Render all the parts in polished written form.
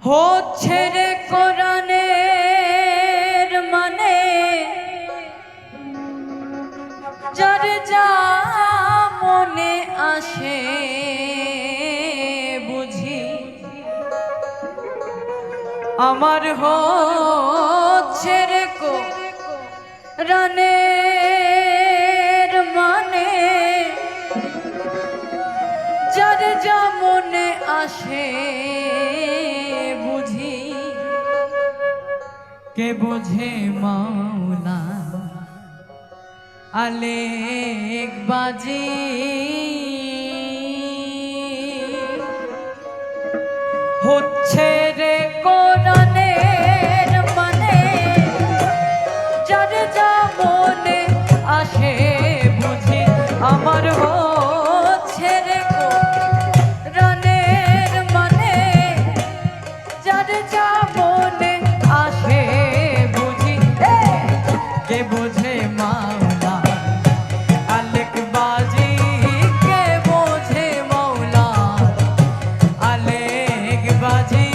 হচ্ছে রে কোরআনের মানে যার যা মনে আসে বুঝি আমার হচ্ছে রে কোরআনের মানে যার যা মনে আসে বুঝি কে বোঝে মাওলা আলেক বাজি হচ্ছে রে কোরআনের মানে যার যা মনে আসে বুঝি আমার হচ্ছে রে কোরআনের মানে যার যা মনে আসে বুঝি কে বোঝে মাওলা আলেক বাজি কে বোঝে মাওলা আলেক বাজি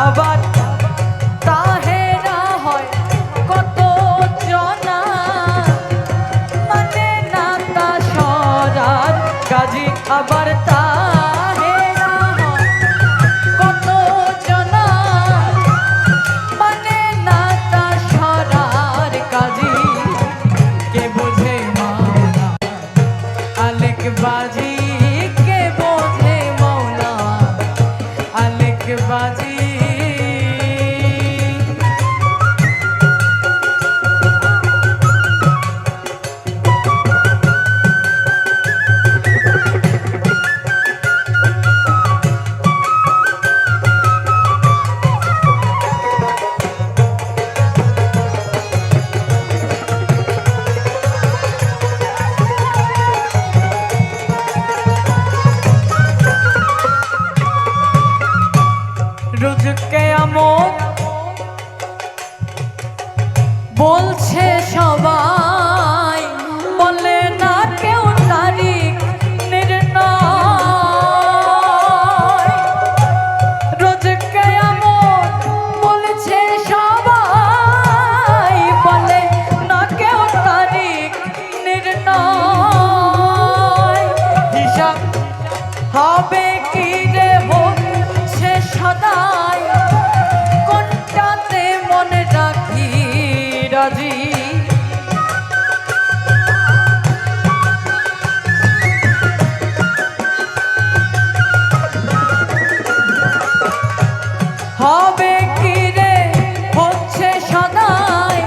আবার তাহেরা হয় কত জনা মানে না তা সরার কাজী আবার তাহেরা হয় কত জনা মানে না তা সরার কাজী কে বোঝে মাওলা আলেক বাজি কে বোঝে মাওলা আলেক বাজি রোজ কিয়ামত বলছে সবাই বলে না কেউ তারিখ নির্ণয় রোজ কিয়ামত বলছে সবাই বলে না কেউ তারিখ নির্ণয় হিসাব হবে কি রে হোক সে সদাই কোনটাতে মনে রাখি রাজি হবে কি রে হচ্ছে সদাই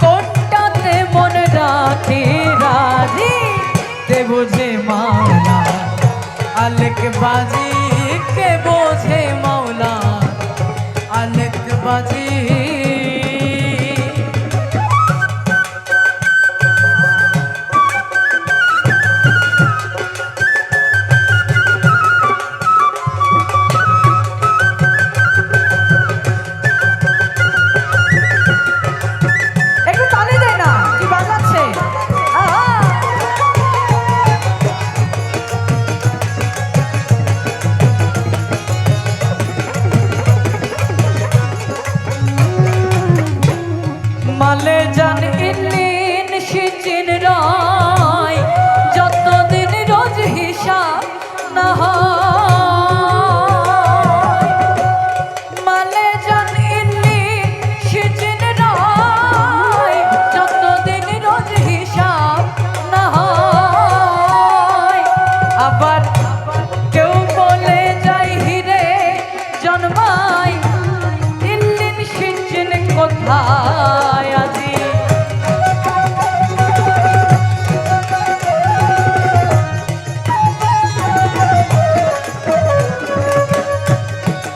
কোনটাতে মনে রাখি রাজি কে বোঝে মাওলা আলেক বাজি কে বোঝে মাওলা আলেক বাজি একটু তালি দেয় না কি বাজাচ্ছে কোথায় আজি।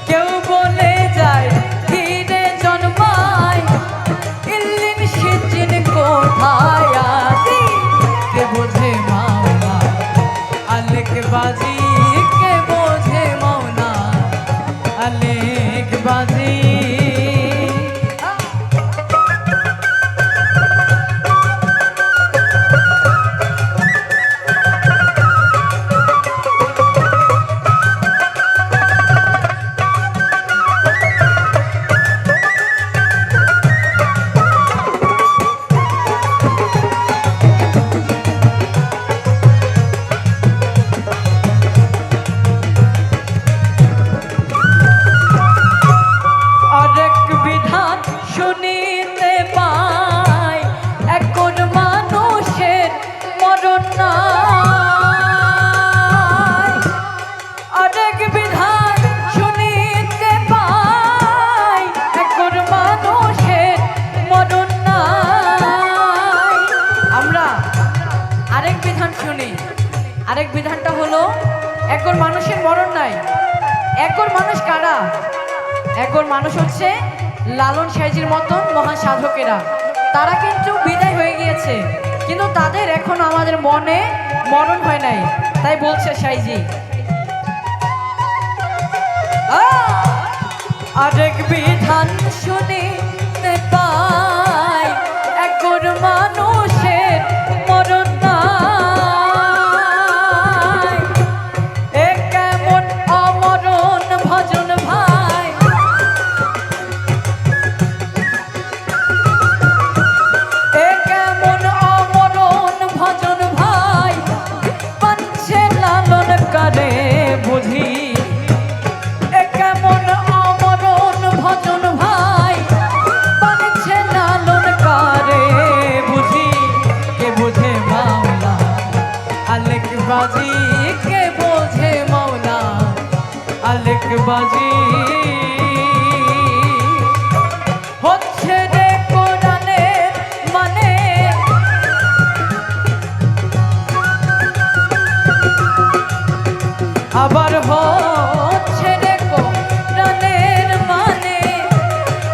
কেউ বলে যায় ধীরে জন্মায়, ইল্লিন সিজ্জিন কোথায় আজি। কে বোঝে মাওলা আলেক বাজি, কে বোঝে মাওলা আলেক বাজি। শুনিতে পাই এখন মানুষের মরণ নাই। অনেক বিধান শুনিতে পাই এখন মানুষের মরণ নাই। আমরা আরেক বিধান শুনি, আরেক বিধানটা হলো এখন মানুষের মরণ নাই। এখন মানুষ কারা? এখন মানুষ হচ্ছে লালন সাইজির মতন মহান সাধকেরা। তারা কিন্তু বিদায় হয়ে গিয়েছে, কিন্তু তাদের এখনো আমাদের মনে মরণ হয় নাই। তাই বলছে সাইজি, আরেক বিধান শুনিতে পাই এখন মানুষের মরণ নাই। এ কেমন অমরণ ভজন ভাই, এ কেমন অমরণ ভজন ভাই, পাচ্ছে লালন কারে বুঝি। এ কেমন অমরণ ভজন ভাই, পাচ্ছে লালন কারে বুঝি। কে বোঝে মাওলা আলেক বাজি, কে বোঝে মাওলা আলেক বাজি। হচ্ছে রে কোরআনের মানে, আবার হচ্ছে রে কোরআনের মানে,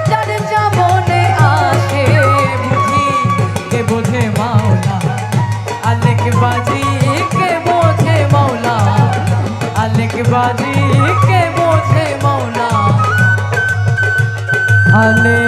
যার যেমনে আসে বুঝি। কে বোঝে মাওলা আলেক বাজি, কে বোঝে মাওলা আলেক বাজি, কে বোঝে মাওলা আলেক